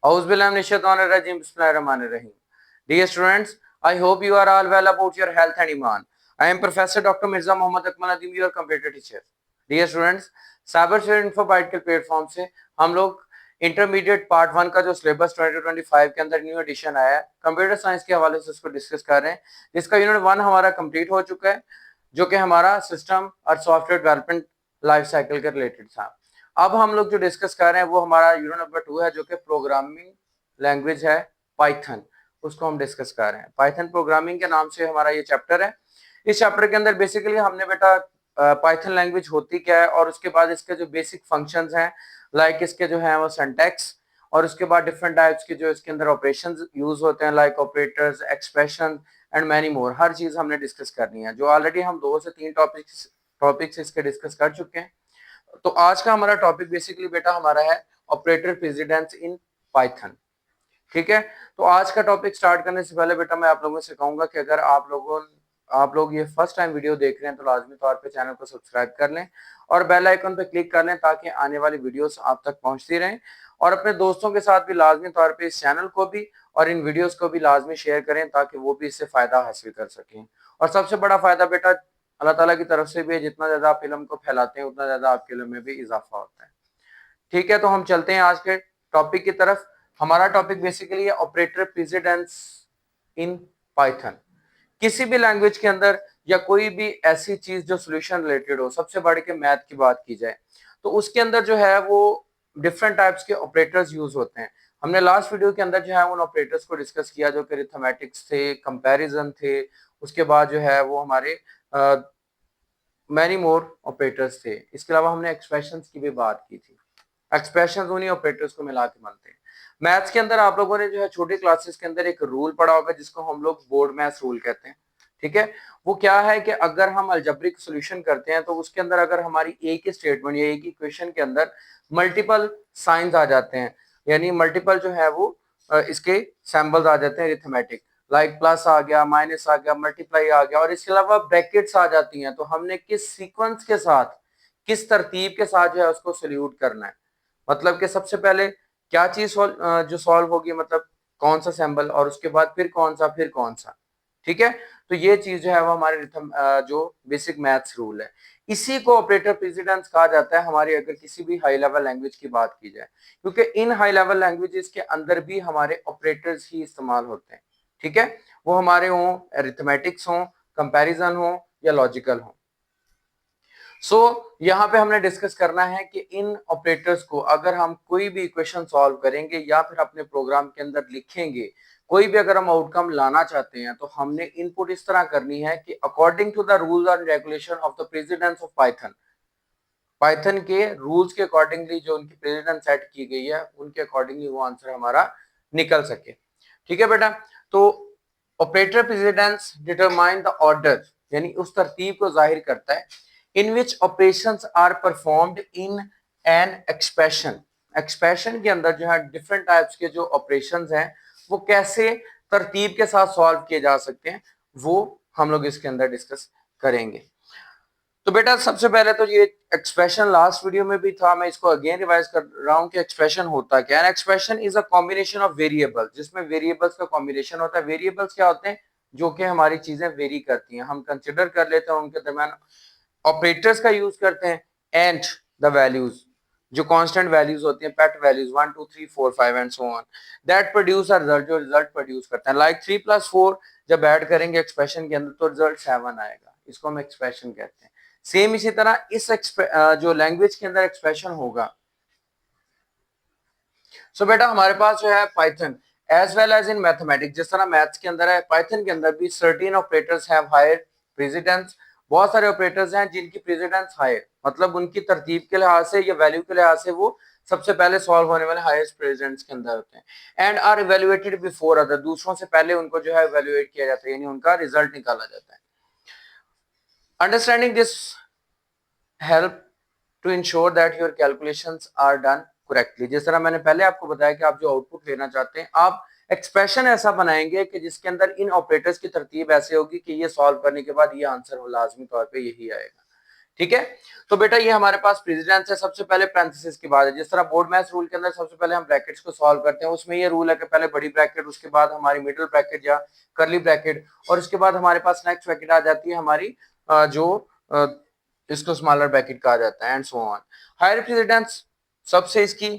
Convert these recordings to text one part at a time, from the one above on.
Auzubillahiminash-shaytanir-rajim. Bismillahir-rahmanir-rahim. Dear students, I hope you are all well about your health and iman. I am Professor Dr. Mirza Muhammad Akmal Nadim, your computer teacher. Dear students, cyber study Infobyte के platform से हम लोग intermediate part 1 का जो syllabus 2025 के अंदर new addition आया है कंप्यूटर साइंस के हवाले से उसको डिस्कस कर रहे हैं, जिसका यूनिट 1 हमारा कंप्लीट हो चुका है, जो कि हमारा सिस्टम और सॉफ्टवेयर डेवलपमेंट लाइफ साइकिल के रिलेटेड था। अब हम लोग जो डिस्कस कर रहे हैं वो हमारा यूनिट नंबर 2 है, जो कि प्रोग्रामिंग लैंग्वेज है पाइथन, उसको हम डिस्कस कर रहे हैं। पाइथन प्रोग्रामिंग के नाम से हमारा ये चैप्टर है। इस चैप्टर के अंदर बेसिकली हमने बेटा पाइथन लैंग्वेज होती क्या है और उसके बाद इसके जो बेसिक फंक्शंस हैं, लाइक इसके जो है वो सिंटैक्स, और उसके बाद डिफरेंट टाइप्स के जो इसके अंदर ऑपरेशंस यूज होते हैं, like operators, expression and many more, हर चीज हमने डिस्कस करनी है, जो ऑलरेडी हम 2 से 3 टॉपिक्स इसके डिस्कस कर चुके हैं। तो आज का हमारा टॉपिक बेसिकली बेटा हमारा है ऑपरेटर प्रेसिडेंस इन पाइथन। ठीक है, तो आज का टॉपिक स्टार्ट करने से पहले बेटा मैं आप लोगों से कहूंगा कि अगर आप लोग ये फर्स्ट टाइम वीडियो देख रहे हैं तो लाजमी तौर पे चैनल को सब्सक्राइब कर लें और बेल आइकन पे क्लिक कर लें ताकि आने वाली वीडियोस आप तक पहुंचती रहें, और अपने दोस्तों के साथ भी लाजमी तौर पे इस चैनल को भी और इन वीडियोस को भी लाजमी शेयर करें ताकि वो भी इससे फायदा हासिल कर सकें। और सबसे बड़ा फायदा बेटा अल्लाह ताला की तरफ से भी है, जितना ज्यादा आप इल्म को फैलाते हैं उतना ज्यादा आपके इल्म में भी इजाफा होता है। ठीक है, तो हम चलते हैं आज के टॉपिक की तरफ। हमारा टॉपिक बेसिकली है ऑपरेटर प्रेसिडेंस इन पाइथन। किसी भी लैंग्वेज के अंदर या कोई भी ऐसी चीज जो सॉल्यूशन रिलेटेड हो, सबसे बढ़ के मैथ की बात की जाए तो उसके अंदर जो है वो डिफरेंट टाइप्स के ऑपरेटर्स यूज होते हैं। हमने लास्ट वीडियो के अंदर जो है उन ऑपरेटर्स को डिस्कस किया जो कि अरिथमेटिक्स थे, कंपैरिजन थे, उसके बाद जो है वो हमारे मैनी मोर ऑपरेटर्स थे। इसके अलावा हमने एक्सप्रेशंस की भी बात की थी। एक्सप्रेशंस उन्हीं ऑपरेटर्स को मिला के बनते हैं। मैथ्स के अंदर आप लोगों ने जो है छोटी क्लासेस के अंदर एक रूल पढ़ा होगा जिसको हम लोग बोर्ड मैथ्स रूल कहते हैं। ठीक है, वो क्या है कि अगर हम अलजेब्रिक सॉल्यूशन करते हैं तो उसके अंदर अगर हमारी एक ही स्टेटमेंट या एक ही क्वेश्चन के अंदर मल्टीपल साइंस आ जाते हैं, यानी मल्टीपल जो है वो इसके सैम्बल्स आ जाते हैं अरिथमेटिक, लाइक प्लस आ गया, माइनस आ गया, मल्टीप्लाई आ गया, और इसके अलावा ब्रैकेट्स आ जाती हैं, तो हमने किस सीक्वेंस के साथ, किस तरतीब के साथ जो है उसको सॉल्यूट करना है। मतलब कि सबसे पहले क्या चीज जो सॉल्व होगी, मतलब कौन सा सैंबल, और उसके बाद फिर कौन सा, फिर कौन सा। ठीक है, तो ये चीज जो है वो हमारे जो बेसिक मैथ्स रूल है, इसी को ऑपरेटर प्रेसिडेंस कहा जाता है हमारी अगर किसी भी हाई लेवल लैंग्वेज की बात की जाए, क्योंकि इन हाई लेवल लैंग्वेजेस के अंदर भी हमारे ऑपरेटर्स ही इस्तेमाल होते हैं। ठीक है, वो हमारे हों अरिथमेटिक्स हों, कंपैरिजन हो या लॉजिकल हो। सो यहाँ पे हमने डिस्कस करना है कि इन ऑपरेटर्स को अगर हम कोई भी इक्वेशन सॉल्व करेंगे या फिर अपने प्रोग्राम के अंदर लिखेंगे, कोई भी अगर हम आउटकम लाना चाहते हैं तो हमने इनपुट इस तरह करनी है कि according to the rules and regulation of the precedence of Python, Python के रूल्स के अकॉर्डिंगली जो उनकी प्रेसिडेंस सेट की गई है उनके अकॉर्डिंगली वो आंसर हमारा निकल सके। ठीक है बेटा, तो operator precedence determine the order, यानी उस तरतीब को जाहिर करता है in which operations are performed in an expression. Expression के अंदर जो है डिफरेंट टाइप्स के जो ऑपरेशंस हैं वो कैसे तरतीब के साथ सॉल्व किए जा सकते हैं, वो हम लोग इसके अंदर डिस्कस करेंगे। तो बेटा सबसे पहले तो ये एक्सप्रेशन लास्ट वीडियो में भी था, मैं इसको अगेन रिवाइज कर रहा हूँ कि एक्सप्रेशन होता क्या है। Expression is a combination of variables, जिसमें वेरिएबल्स का कॉम्बिनेशन होता है। वेरिएबल्स क्या होते हैं, जो कि हमारी चीजें वेरी करती हैं, हम कंसिडर कर लेते हैं उनके दरमियान ऑपरेटर्स का यूज करते हैं, एंड द वैल्यूज जो कांस्टेंट वैल्यूज होती हैं, पेट values 1 2 3 4 5 and so on, that produce a result, जो रिजल्ट प्रोड्यूस करते हैं। लाइक 3 + 4 जब ऐड करेंगे एक्सप्रेशन के अंदर तो रिजल्ट 7 आएगा, इसको हम एक्सप्रेशन कहते हैं। सेम इसी तरह इस जो लैंग्वेज के अंदर एक्सप्रेशन होगा। सो बेटा हमारे पास जो है Python as well as in mathematics, जिस तरह मैथ्स के अंदर है, पाइथन के अंदर भी certain operators have higher precedence. बहुत सारे ऑपरेटर्स हैं जिनकी प्रेसिडेंस हायर, मतलब उनकी तरतीब के लिहाज से या वैल्यू के लिहाज से वो सबसे पहले सॉल्व होने वाले हाईएस्ट प्रेसिडेंस के अंदर होते हैं। And are evaluated before other, दूसरों से पहले उनको जो है इवेल्युएट किया जाता है, यानी उनका रिजल्ट निकाला जाता है। Understanding this help to ensure that your calculations are done correctly. जिस तरह मैंने पहले आपको बताया कि आप जो आउटपुट लेना चाहते हैं, आप एक्सप्रेशन ऐसा बनाएंगे कि जिसके अंदर इन ऑपरेटर्स की तरतीब ऐसे होगी कि ये सॉल्व करने के बाद ये आंसर हो लाजमी तौर पे यही आएगा। ठीक है। तो बेटा ये हमारे पास प्रेसिडेंस है, सबसे पहले पैरेंथेसिस के बाद है। जिस तरह बोर्ड मैथ्स रूल के अंदर सबसे पहले हम ब्रैकेट्स को सॉल्व करते हैं, उसमें ये रूल है कि पहले बड़ी ब्रैकेट, उसके बाद हमारी मिडिल ब्रैकेट या करली ब्रैकेट, और उसके बाद हमारे पास नेक्स्ट ब्रैकेट आ जाती है हमारी इसको स्मॉलर ब्रैकेट कहा जाता है, and so on. Higher precedence सबसे इसकी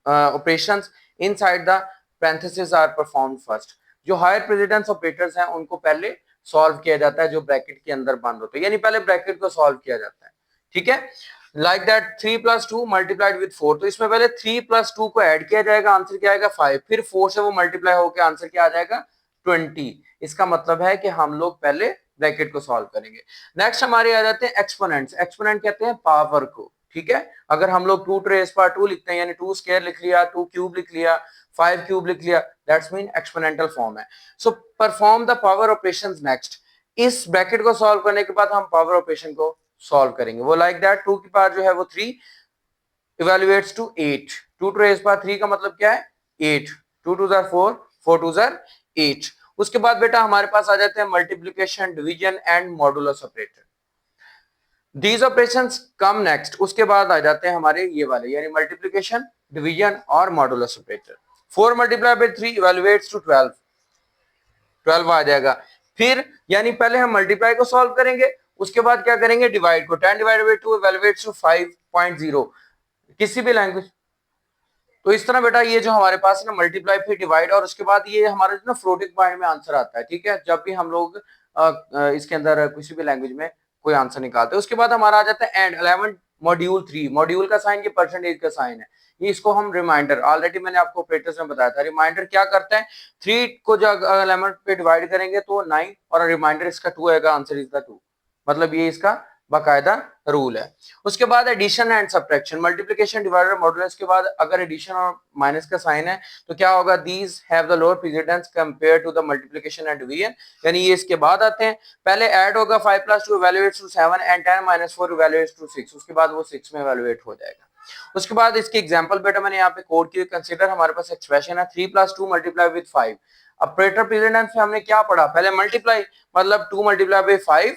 operations inside the parenthesis are performed first. जो हायर प्रेसिडेंस ऑपरेटर्स हैं उनको पहले सॉल्व किया जाता है जो ब्रैकेट के अंदर बंद होते हैं, यानी पहले ब्रैकेट को सॉल्व किया जाता है। ठीक है, लाइक दैट 3 + 2 मल्टीप्लाइड विद 4, तो इसमें पहले 3 + 2 को ऐड किया जाएगा, आंसर क्या आएगा 5, फिर 4 से वो मल्टीप्लाई होकर आंसर क्या आ जाएगा 20। इसका मतलब है कि हम लोग पहले ब्रैकेट को सॉल्व करेंगे। नेक्स्ट हमारे आ जाते हैं एक्सपोनेंट्स। एक्सपोनेंट कहते हैं पावर को। ठीक है, अगर हम लोग 2 ⁻² लिखते हैं, यानी 2 स्क्वायर लिख लिया, 2 क्यूब लिख लिया, 5 क्यूब लिख लिया, दैट्स मीन एक्सपोनेंटल फॉर्म है। So perform the power operations next. इस ब्रैकेट को सॉल्व करने के बाद हम पावर ऑपरेशन को सॉल्व करेंगे। वो लाइक दैट 2 की पावर जो है वो 3 इवेल्युएट्स टू 8। 2 ⁻³ का मतलब क्या है 8, 2 2 4, 4 2 8। उसके बाद बेटा हमारे पास आ जाते हैं multiplication, division and modulus operator. These operations come next. उसके बाद आ जाते हैं हमारे ये वाले, यानी मल्टीप्लीकेशन, डिवीजन और मॉडुलस ऑपरेटर। 4 × 3 इवेल्युएट्स टू 12, 12 आ जाएगा। फिर यानी पहले हम मल्टीप्लाई को सॉल्व करेंगे, उसके बाद क्या करेंगे डिवाइड को। 10 / 2 इवेल्युएट्स टू 5.0 किसी भी लैंग्वेज। तो इस तरह बेटा ये जो हमारे पास है ना मल्टीप्लाई फिर डिवाइड, और उसके बाद ये हमारा ना फ्लोटिंग पॉइंट में आंसर आता है। ठीक है, जब भी हम लोग इसके अंदर किसी भी लैंग्वेज में कोई आंसर निकालते हैं। उसके बाद हमारा आ जाता है एंड 11 मॉड्यूल 3। मॉड्यूल का साइन ये परसेंटेज का साइन है, ये इसको हम रिमाइंडर, ऑलरेडी मैंने आपको ऑपरेटर्स में बताया था। रिमाइंडर क्या करता है, 3 को जब 11 पे डिवाइड करेंगे तो 9, और रिमाइंडर इसका 2 आएगा, आंसर इज द 2। मतलब ये इसका बाकायदा रूल है। उसके बाद addition and subtraction, multiplication, divider, modulus के बाद अगर एडिशन और माइनस का साइन है तो क्या होगा, these have the lower precedence compare to the multiplication and division, यानी ये इसके बाद आते हैं। पहले ऐड होगा 5 + 2 इवैल्यूएट्स टू 7 एंड 10 - 4 इवैल्यूएट्स टू 6, उसके बाद वो 6 में इवैल्यूएट हो जाएगा। उसके बाद इसकी एग्जांपल बेटा मैंने यहाँ पे कोड की, कंसीडर हमारे पास एक्सप्रेशन है 3 + 2 मल्टीप्लाई विद 5। ऑपरेटर प्रेसिडेंस में हमने क्या पढ़ा, पहले मल्टीप्लाई, मतलब 2 × 5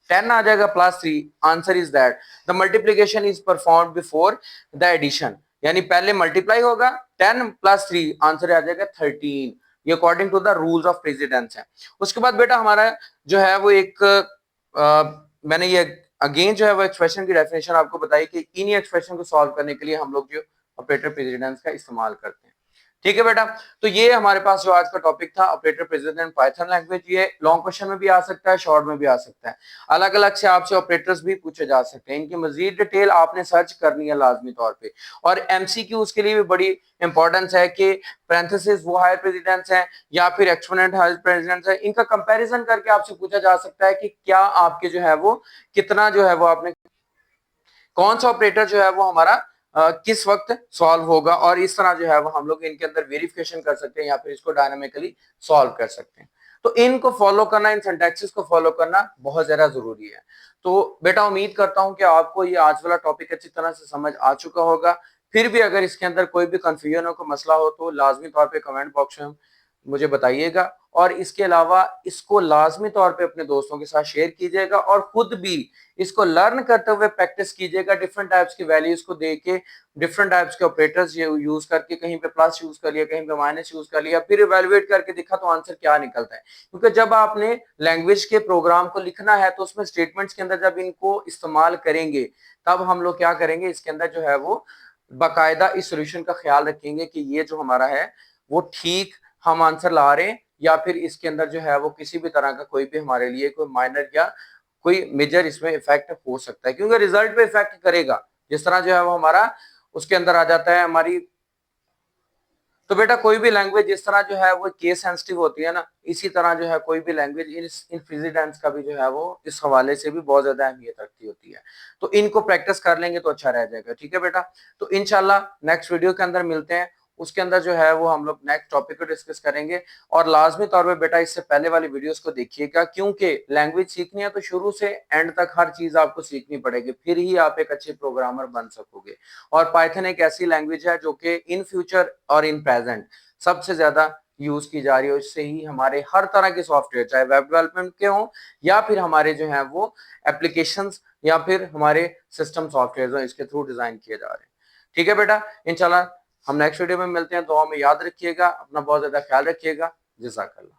10 आ जाएगा +3, answer is that the multiplication is performed before the addition, यानी पहले मल्टीप्लाई होगा 10 + 3, आंसर आ जाएगा 13। ये according to the rules of precedence है। उसके बाद बेटा हमारा जो है वो एक मैंने ये अगेन जो है वो एक्सप्रेशन की डेफिनेशन आपको बताई कि इन्हीं एक्सप्रेशन को सॉल्व करने के लिए हम लोग जो ऑपरेटर प्रेसिडेंस का इस्तेमाल करते हैं। ठीक है बेटा, तो ये हमारे पास जो आज का टॉपिक था ऑपरेटर प्रेसिडेंस पाइथन लैंग्वेज। ये लॉन्ग क्वेश्चन में भी आ सकता है, शॉर्ट में भी आ सकता है, अलग अलग से आपसे ऑपरेटर्स भी पूछे जा सकते हैं। इनकी मजीद डिटेल आपने सर्च करनी है लाजमी तौर पे। और एमसीक्यू उसके लिए भी बड़ी इंपॉर्टेंस है कि पैरेंथेसिस वो हायर प्रेसिडेंस है या फिर एक्सपोनेंट हायर प्रेसिडेंस है, इनका कंपैरिजन करके आपसे पूछा जा सकता है कि क्या आपके जो है वो कितना जो है वो आपने कौन सा ऑपरेटर जो है वो हमारा किस वक्त सॉल्व होगा, और इस तरह जो है वो हम लोग इनके अंदर वेरिफिकेशन कर सकते हैं या फिर इसको डायनामिकली सॉल्व कर सकते हैं। तो इनको फॉलो करना, इन सिंटैक्सेस को फॉलो करना बहुत ज्यादा जरूरी है। तो बेटा उम्मीद करता हूं कि आपको ये आज वाला टॉपिक अच्छी तरह से समझ आ चुका होगा। फिर भी अगर इसके अंदर कोई भी कंफ्यूजन हो, कोई मसला हो तो लाजमी तौर पे कमेंट बॉक्स में मुझे बताइएगा, और इसके अलावा इसको लाजमी तौर पे अपने दोस्तों के साथ शेयर कीजिएगा और खुद भी इसको लर्न करते हुए प्रैक्टिस कीजिएगा। डिफरेंट टाइप्स की वैल्यूज को देके, डिफरेंट टाइप्स के ऑपरेटर्स यूज करके, कहीं पे प्लस यूज कर लिया, कहीं पे माइनस यूज कर लिया, फिर इवेलुएट करके देखा तो आंसर क्या निकलता है। क्योंकि जब आपने लैंग्वेज के प्रोग्राम को लिखना है तो उसमें स्टेटमेंट्स के अंदर जब इनको इस्तेमाल करेंगे तब हम लोग क्या करेंगे, इसके अंदर जो है वो बाकायदा इस सोल्यूशन का ख्याल रखेंगे कि ये जो हमारा है वो ठीक हम आंसर ला रहे हैं, या फिर इसके अंदर जो है वो किसी भी तरह का कोई भी हमारे लिए कोई माइनर या कोई मेजर इसमें इफेक्ट हो सकता है, क्योंकि रिजल्ट पे इफेक्ट करेगा। जिस तरह जो है वो हमारा उसके अंदर आ जाता है हमारी। तो बेटा कोई भी लैंग्वेज जिस तरह जो है वो केस सेंसिटिव होती है ना, इसी तरह जो है कोई भी लैंग्वेज इन प्रेसिडेंस का भी जो है वो इस हवाले से भी बहुत ज्यादा अहमियत रखती होती है। तो इनको प्रैक्टिस कर लेंगे तो अच्छा रह जाएगा। ठीक है बेटा, तो इंशाल्लाह नेक्स्ट वीडियो के अंदर मिलते हैं। उसके अंदर जो है वो हम लोग नेक्स्ट टॉपिक को डिस्कस करेंगे, और लाजमी तौर पे बेटा इससे पहले वाली वीडियोस को देखिएगा, क्योंकि लैंग्वेज सीखनी है तो शुरू से एंड तक हर चीज आपको सीखनी पड़ेगी, फिर ही आप एक अच्छे प्रोग्रामर बन सकोगे। और पाइथन एक ऐसी लैंग्वेज है जो कि इन फ्यूचर और इन प्रेजेंट सबसे ज्यादा यूज की जा रही है, इससे ही हमारे हर तरह के सॉफ्टवेयर, चाहे वेब डेवलपमेंट के हों या फिर हमारे जो है वो एप्लीकेशंस या फिर हमारे सिस्टम सॉफ्टवेयर जो इसके थ्रू डिजाइन किए जा रहे हैं। ठीक है बेटा, इंशाल्लाह हम नेक्स्ट वीडियो में मिलते हैं। दुआ में याद रखिएगा, अपना बहुत ज्यादा ख्याल रखिएगा। जज़ाकल्लाह।